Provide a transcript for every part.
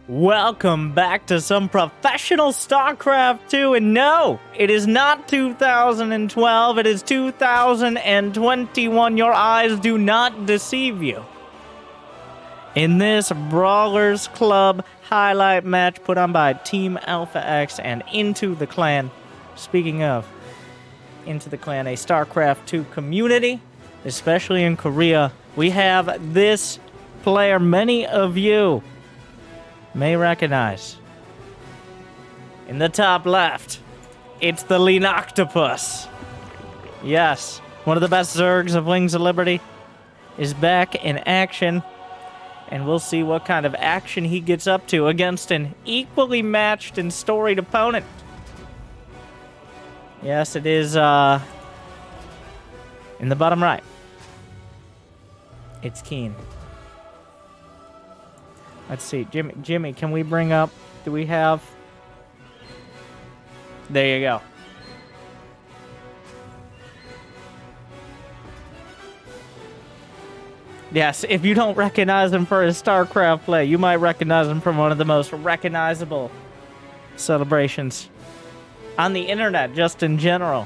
Welcome back to some professional StarCraft 2, and no, it is not 2012, it is 2021. Your eyes do not deceive you. In this Brawlers Club highlight match put on by Team Alpha X and Into the Clan, speaking of Into the Clan, a StarCraft 2 community, especially in Korea, we have this player many of you may recognize. In the top left, it's the Leenock. Yes, one of the best Zergs of Wings of Liberty is back in action, and we'll see what kind of action he gets up to against an equally matched and storied opponent. Yes, it is in the bottom right. It's Keen. Let's see, Jimmy, can we bring up, do we have, there you go. Yes, if you don't recognize him for his StarCraft play, you might recognize him from one of the most recognizable celebrations on the internet, just in general.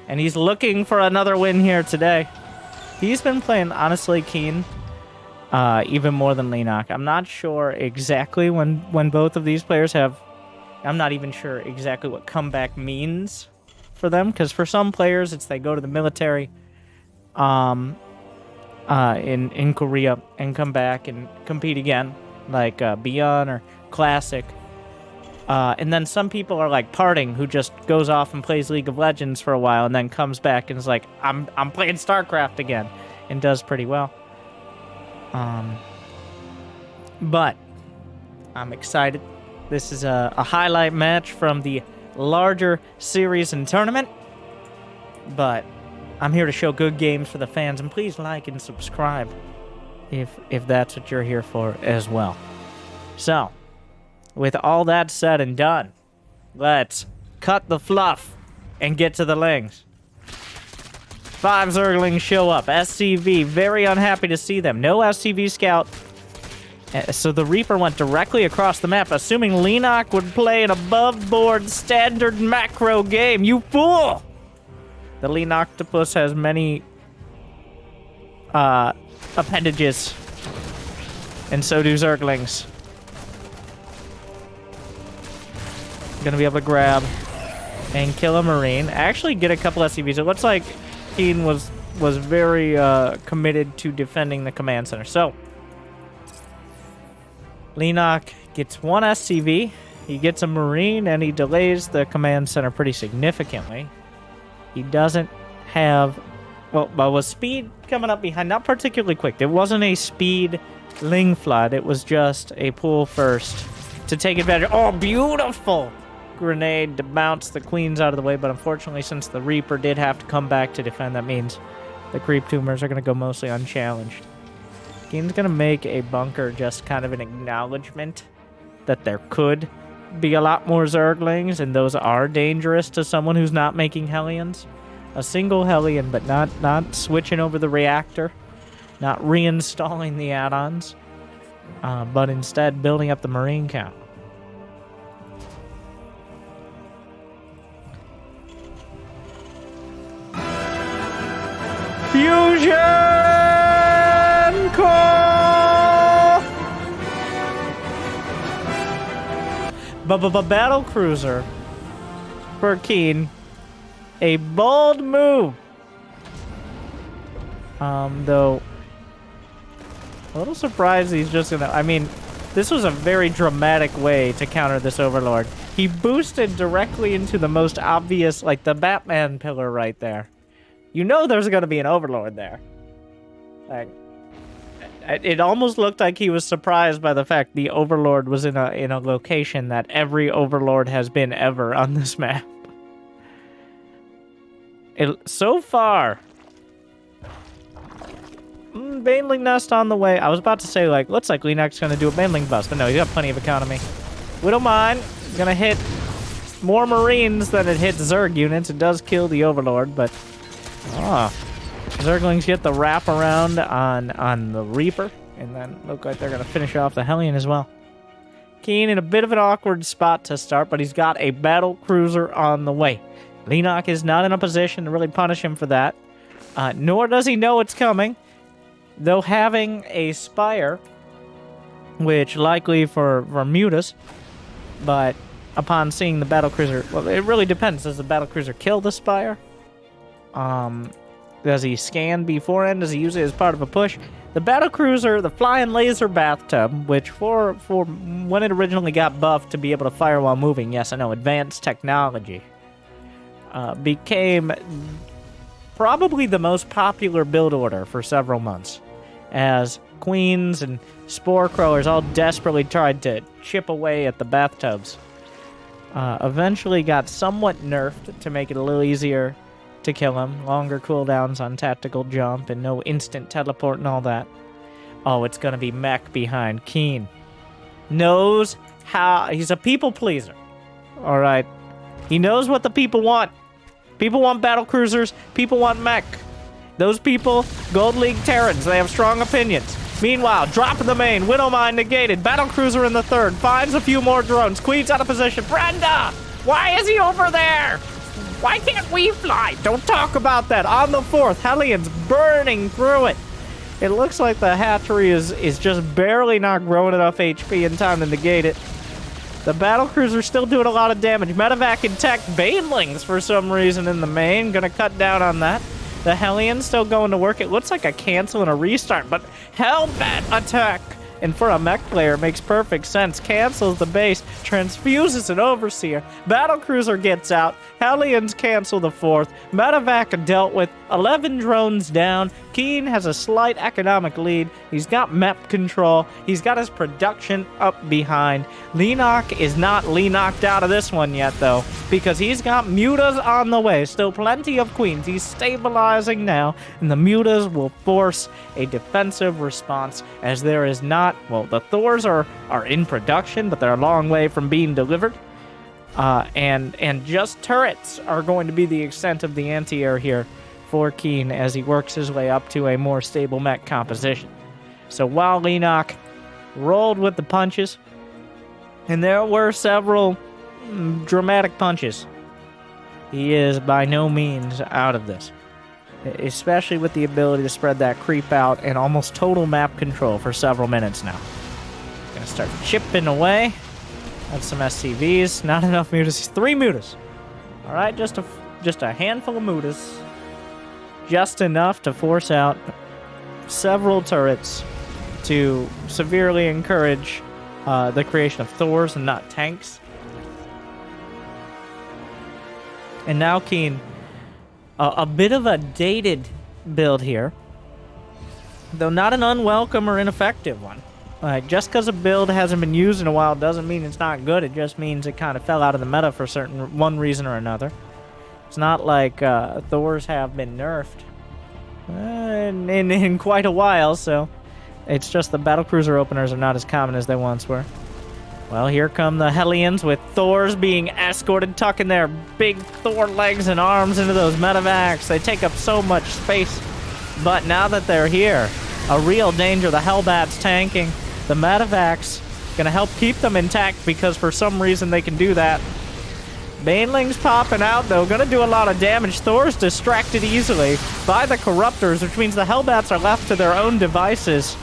And he's looking for another win here today. He's been playing, honestly, Keen. Even more than Leenock. I'm not sure exactly when both of these players have... I'm not even sure exactly what comeback means for them, because for some players, it's they go to the military in Korea and come back and compete again, like Beyond or Classic. And then some people are like Parting, who just goes off and plays League of Legends for a while and then comes back and is like, I'm playing StarCraft again, and does pretty well. But I'm excited. This is a highlight match from the larger series and tournament. But I'm here to show good games for the fans, and please like and subscribe if that's what you're here for as well. So, with all that said and done, let's cut the fluff and get to the lings. 5 Zerglings show up. SCV, very unhappy to see them. No SCV scout. So the Reaper went directly across the map, assuming Leenock would play an above-board standard macro game. You fool! The Leenock has many appendages. And so do Zerglings. Gonna be able to grab and kill a Marine. Actually get a couple SCVs. It looks like Keen was very committed to defending the command center. So, Leenock gets 1 SCV, he gets a Marine, and he delays the command center pretty significantly. He doesn't have... Well, was speed coming up behind? Not particularly quick. It wasn't a speed Ling flood. It was just a pull first to take advantage. Oh, beautiful! Grenade to bounce the queens out of the way, but unfortunately, since the Reaper did have to come back to defend, that means the creep tumors are going to go mostly unchallenged. Keen's going to make a bunker, just kind of an acknowledgement that there could be a lot more Zerglings, and those are dangerous to someone who's not making Hellions. A single Hellion, but not switching over the reactor, not reinstalling the add-ons, but instead building up the Marine count. Fusion Core! BATTLECRUISER for Keen. A bold move. Though, a little surprised he's just gonna... I mean, this was a very dramatic way to counter this Overlord. He boosted directly into the most obvious, like the Batman pillar right there. You know there's going to be an Overlord there. Like, it almost looked like he was surprised by the fact the Overlord was in a location that every Overlord has been ever on this map. So far, Baneling Nest on the way. I was about to say, like, looks like Leenock's going to do a Baneling bust, but no, he's got plenty of economy. We don't mind. Going to hit more Marines than it hits Zerg units. It does kill the Overlord, but... Zerglings get the wrap around on the Reaper, and then look like they're going to finish off the Hellion as well. Keen in a bit of an awkward spot to start, but he's got a battle cruiser on the way. Leenock is not in a position to really punish him for that, nor does he know it's coming, though having a Spire, which likely for Mutas, but upon seeing the battlecruiser, well, it really depends. Does the battlecruiser kill the Spire? Does he scan beforehand? Does he use it as part of a push? The battlecruiser, the flying laser bathtub, which for when it originally got buffed to be able to fire while moving, yes, I know, advanced technology, became probably the most popular build order for several months, as queens and spore crawlers all desperately tried to chip away at the bathtubs. Eventually got somewhat nerfed to make it a little easier to kill him. Longer cooldowns on tactical jump and no instant teleport and all that. Oh, it's gonna be mech behind. Keen knows how. He's a people pleaser. All right. He knows what the people want. People want battle cruisers. People want mech. Those people, Gold League Terrans, they have strong opinions. Meanwhile, drop in the main, Widowmine negated, battlecruiser in the third, finds a few more drones, Queen's out of position. Brenda! Why is he over there? Why can't we fly? Don't talk about that. On the fourth, Hellions burning through it. It looks like the hatchery is just barely not growing enough HP in time to negate it. The battlecruiser's still doing a lot of damage. Medevac and tech banelings for some reason in the main. Gonna cut down on that. The Hellions still going to work. It looks like a cancel and a restart, but Hellbat attack. And for a mech player, it makes perfect sense. Cancels the base, transfuses an Overseer. Battlecruiser gets out. Hellions cancel the fourth. Medevac dealt with. 11 drones down. Keen has a slight economic lead. He's got map control. He's got his production up behind. Leenock is not Leenocked out of this one yet, though, because he's got mutas on the way. Still plenty of queens. He's stabilizing now, and the mutas will force a defensive response, as there is not. Well, the Thors are in production, but they're a long way from being delivered. And just turrets are going to be the extent of the anti-air here for Keen as he works his way up to a more stable mech composition. So while Leenock rolled with the punches, and there were several dramatic punches, he is by no means out of this. Especially with the ability to spread that creep out and almost total map control for several minutes now. Gonna start chipping away. Have some SCVs. Not enough mutas. 3 mutas. Alright, just a handful of mutas. Just enough to force out several turrets to severely encourage the creation of Thors and not tanks. And now Keen, a bit of a dated build here, though not an unwelcome or ineffective one. Just because a build hasn't been used in a while doesn't mean it's not good. It just means it kind of fell out of the meta for one reason or another. It's not like Thors have been nerfed in quite a while, so it's just the battlecruiser openers are not as common as they once were. Well, here come the Hellions with Thors being escorted, tucking their big Thor legs and arms into those medevacs. They take up so much space, but now that they're here, a real danger. The Hellbat's tanking. The medevacs gonna help keep them intact because for some reason they can do that. Banelings popping out, though, gonna do a lot of damage. Thor's distracted easily by the Corruptors, which means the Hellbats are left to their own devices.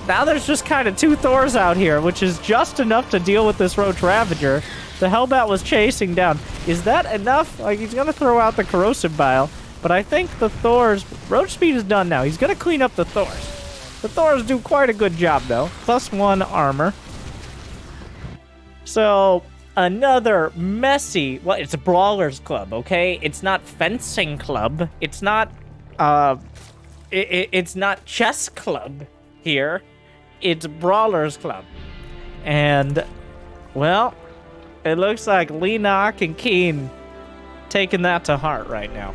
Now there's just kind of 2 Thors out here, which is just enough to deal with this Roach Ravager. The Hellbat was chasing down. Is that enough? Like, he's gonna throw out the Corrosive Bile, but I think the Thors... Roach speed is done now. He's gonna clean up the Thors. The Thors do quite a good job, though. +1 armor. So, another messy... Well, it's a Brawlers Club, okay? It's not Fencing Club. It's not... It's not Chess Club here. It's Brawlers Club. And, well, it looks like Leenock and Keen taking that to heart right now.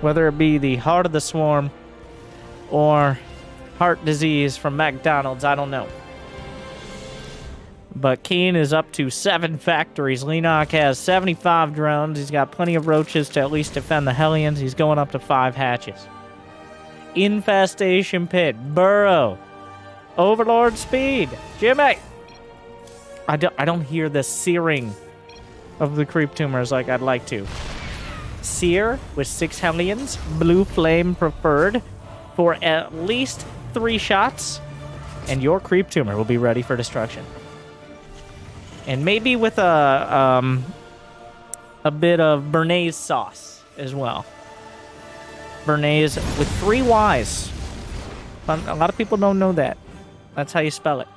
Whether it be the heart of the swarm or heart disease from McDonald's, I don't know. But Keen is up to 7 factories. Leenock has 75 drones. He's got plenty of roaches to at least defend the Hellions. He's going up to 5 hatches. Infestation Pit, Burrow. Overlord speed. Jimmy! I don't hear the searing of the creep tumors like I'd like to. Sear with 6 Hellions, blue flame preferred for at least 3 shots, and your creep tumor will be ready for destruction. And maybe with a bit of Bernays sauce as well. Bernays with 3 Ys. But a lot of people don't know that. That's how you spell it.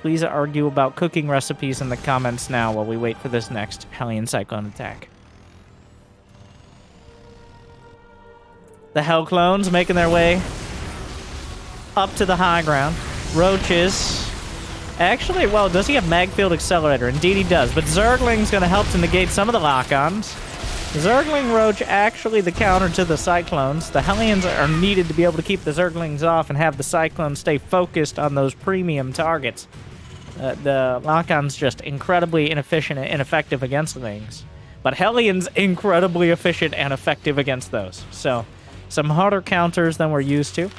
Please argue about cooking recipes in the comments now while we wait for this next Hellion Cyclone attack. The Hell Clones making their way up to the high ground. Roaches. Actually, well, does he have Magfield Accelerator? Indeed he does, but Zergling's going to help to negate some of the lock-ons. Zergling Roach actually the counter to the Cyclones. The Hellions are needed to be able to keep the Zerglings off and have the Cyclones stay focused on those premium targets. The lock-on's just incredibly inefficient and ineffective against things. But Hellions incredibly efficient and effective against those. So, some harder counters than we're used to.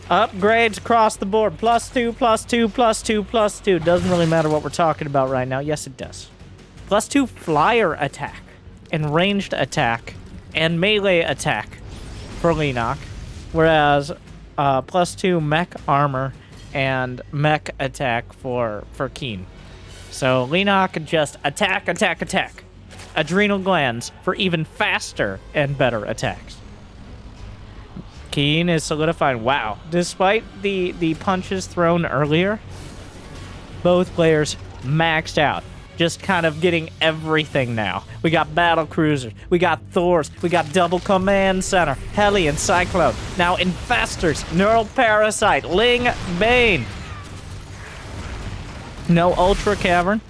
Upgrades across the board. +2, +2, +2, +2. Doesn't really matter what we're talking about right now. Yes, it does. +2 flyer attack and ranged attack and melee attack for Leenock. Whereas +2 mech armor and mech attack for Keen. So Leenock just attack, attack, attack. Adrenal glands for even faster and better attacks. Keen is solidifying. Wow. Despite the punches thrown earlier, both players maxed out. Just kind of getting everything now. We got Battlecruisers. We got Thors. We got double command center. Hellion Cyclone. Now Infestors. Neural Parasite. Ling Bane. No Ultra Cavern.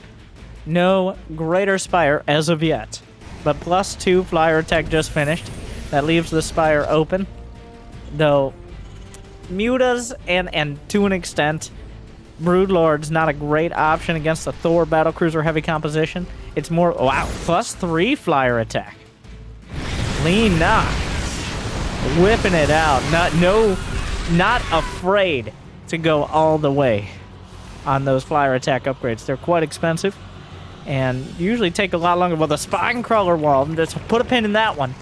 No Greater Spire as of yet. But +2 flyer attack just finished. That leaves the Spire open. Though, Mutas and to an extent, Broodlord's not a great option against the Thor Battlecruiser heavy composition. It's more, wow, +3 flyer attack. Leenock. Whipping it out. Not afraid to go all the way on those flyer attack upgrades. They're quite expensive and usually take a lot longer. Well, the Spine Crawler Wall, just put a pin in that one.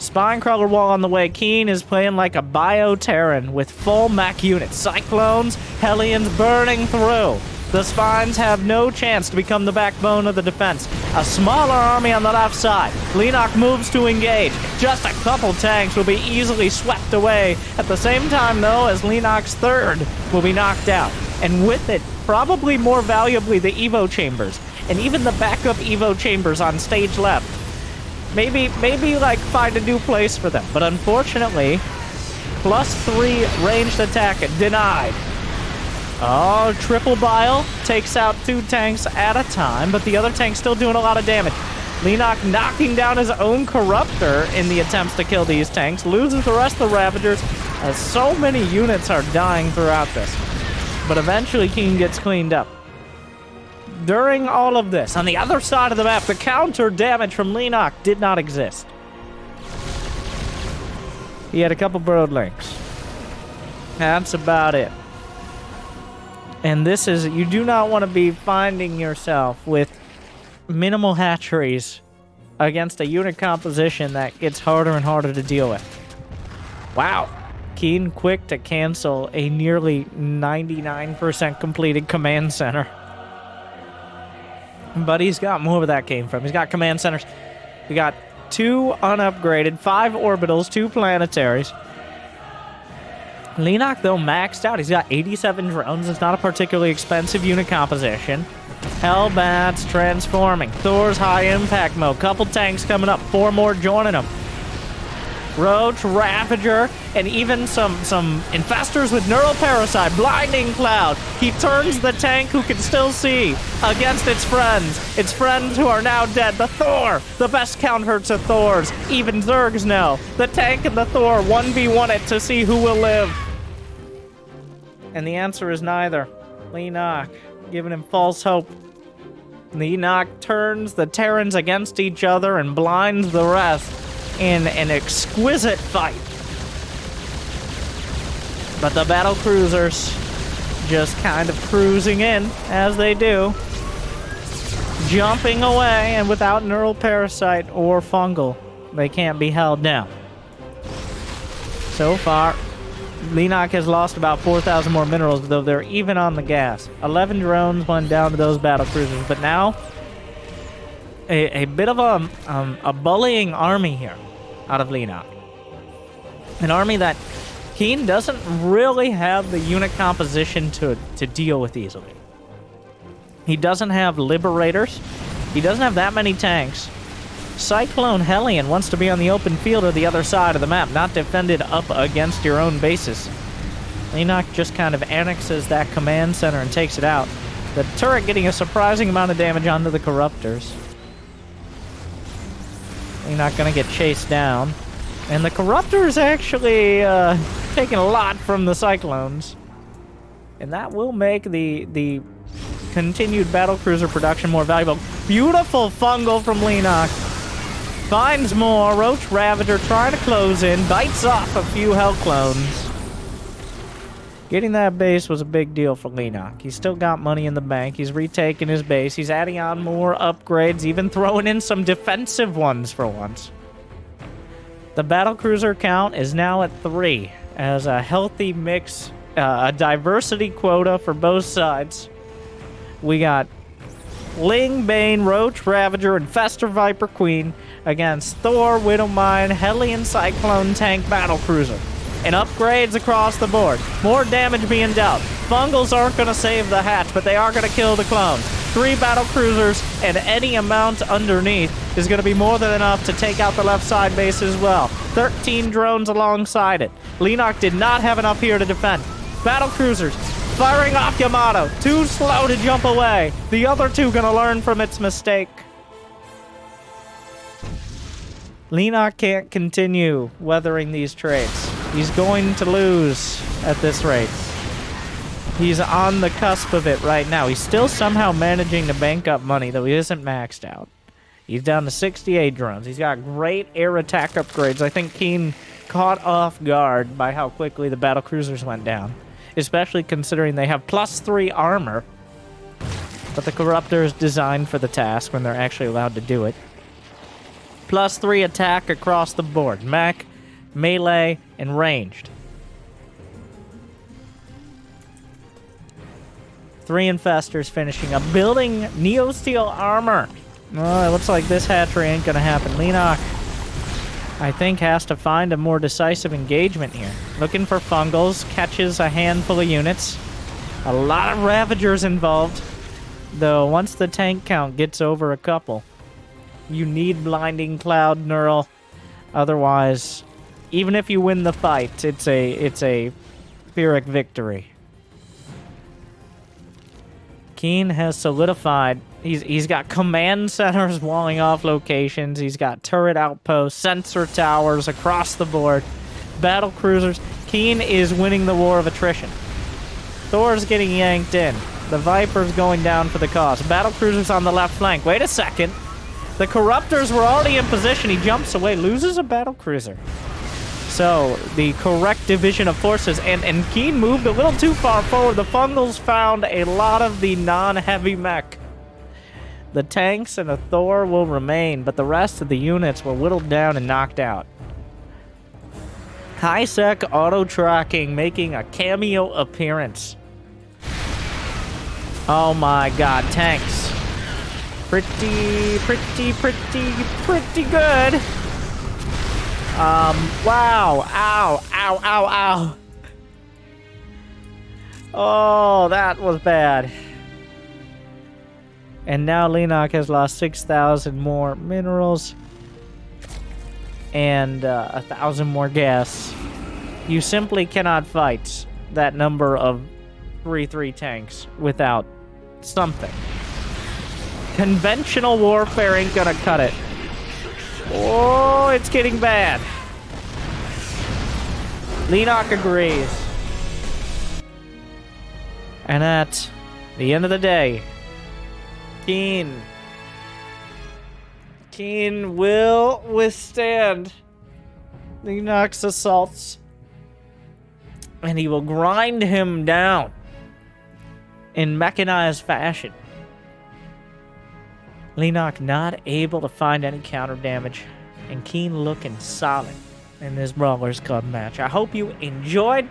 Spine Crawler Wall on the way. Keen is playing like a Bio-Terran with full mech units. Cyclones, Hellions burning through. The Spines have no chance to become the backbone of the defense. A smaller army on the left side. Leenock moves to engage. Just a couple tanks will be easily swept away. At the same time, though, as Leenock's third will be knocked out. And with it, probably more valuably, the Evo Chambers. And even the backup Evo Chambers on stage left. Maybe, like, find a new place for them. But unfortunately, +3 ranged attack denied. Oh, Triple Bile takes out 2 tanks at a time, but the other tank's still doing a lot of damage. Leenock knocking down his own Corruptor in the attempts to kill these tanks. Loses the rest of the Ravagers, as so many units are dying throughout this. But eventually, Keen gets cleaned up. During all of this, on the other side of the map, the counter damage from Leenock did not exist. He had a couple Broodlings. That's about it. And this is, you do not want to be finding yourself with minimal hatcheries against a unit composition that gets harder and harder to deal with. Wow. Keen quick to cancel a nearly 99% completed command center. But he's got more where that came from. He's got command centers. We got 2 unupgraded, 5 orbitals, 2 planetaries. Leenock, though, maxed out. He's got 87 drones. It's not a particularly expensive unit composition. Hellbats transforming. Thor's high impact mode. Couple tanks coming up. 4 more joining them. Roach, Ravager, and even some Infestors with Neural Parasite. Blinding Cloud. He turns the tank who can still see against its friends. Its friends who are now dead. The Thor, the best counter to Thors. Even Zergs know. The tank and the Thor 1v1 it to see who will live. And the answer is neither. Leenock, giving him false hope. Leenock turns the Terrans against each other and blinds the rest. in an exquisite fight. But the battle cruisers just kind of cruising in, as they do. Jumping away, and without neural parasite or fungal, they can't be held down. So far, Leenock has lost about 4,000 more minerals, though they're even on the gas. 11 drones went down to those battle cruisers, but now a bit of a bullying army here out of Leenock. An army that Keen doesn't really have the unit composition to deal with easily. He doesn't have Liberators. He doesn't have that many tanks. Cyclone Hellion wants to be on the open field or the other side of the map, not defended up against your own bases. Leenock just kind of annexes that command center and takes it out. The turret getting a surprising amount of damage onto the Corruptors. Leenock gonna get chased down. And the Corruptors actually taking a lot from the Cyclones. And that will make the continued battlecruiser production more valuable. Beautiful fungal from Leenock. Finds more. Roach Ravager trying to close in. Bites off a few Hell Clones. Getting that base was a big deal for Leenock. He's still got money in the bank. He's retaking his base. He's adding on more upgrades, even throwing in some defensive ones for once. The battlecruiser count is now at 3, as a healthy mix, a diversity quota for both sides. We got Ling, Bane, Roach, Ravager, and Fester Viper Queen against Thor, Widowmine, Hellion Cyclone Tank Battlecruiser. And upgrades across the board. More damage being dealt. Fungals aren't going to save the hatch, but they are going to kill the clones. 3 battlecruisers and any amount underneath is going to be more than enough to take out the left side base as well. 13 drones alongside it. Leenock did not have enough here to defend. Battlecruisers firing off Yamato. Too slow to jump away. The other 2 going to learn from its mistake. Leenock can't continue weathering these trades. He's going to lose at this rate. He's on the cusp of it right now. He's still somehow managing to bank up money, though he isn't maxed out. He's down to 68 drones. He's got great air attack upgrades. I think Keen caught off guard by how quickly the battlecruisers went down, especially considering they have +3 armor. But the Corruptor is designed for the task when they're actually allowed to do it. +3 attack across the board. Mech, melee, and ranged. 3 infestors finishing up. Building Neosteel armor. Oh, it looks like this hatchery ain't gonna happen. Leenock, I think, has to find a more decisive engagement here. Looking for fungals. Catches a handful of units. A lot of Ravagers involved. Though, once the tank count gets over a couple, you need Blinding Cloud Neural. Otherwise, even if you win the fight, it's a Pyrrhic victory. Keen has solidified. He's got command centers walling off locations. He's got turret outposts, sensor towers across the board. Battle cruisers. Keen is winning the war of attrition. Thor's getting yanked in. The Viper's going down for the cause. Battle cruisers on the left flank. Wait a second. The Corruptors were already in position. He jumps away, loses a battle cruiser. So, the correct division of forces, and Keen moved a little too far forward. The Fungals found a lot of the non-heavy mech. The tanks and a Thor will remain, but the rest of the units were whittled down and knocked out. High-sec auto-tracking making a cameo appearance. Oh my god, tanks. Pretty good. Wow. Ow, ow, ow, ow. Oh, that was bad. And now Leenock has lost 6,000 more minerals and 1,000 more gas. You simply cannot fight that number of 3-3 tanks without something. Conventional warfare ain't gonna cut it. Oh, it's getting bad. Leenock agrees. And at the end of the day, Keen will withstand Leenock's assaults. And he will grind him down in mechanized fashion. Leenock not able to find any counter damage, and Keen looking solid in this Brawlers Club match. I hope you enjoyed.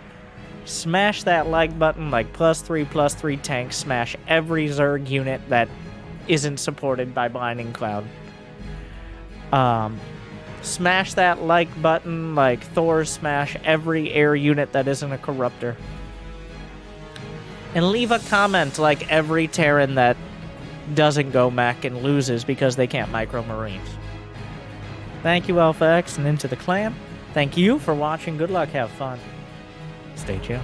Smash that like button like +3/+3 tanks. Smash every Zerg unit that isn't supported by Blinding Cloud. Smash that like button like Thor. Smash every air unit that isn't a Corruptor. And leave a comment like every Terran that doesn't go mech and loses because they can't micro Marines. Thank you, Alpha X and Into the Clan. Thank you for watching. Good luck. Have fun. Stay chill.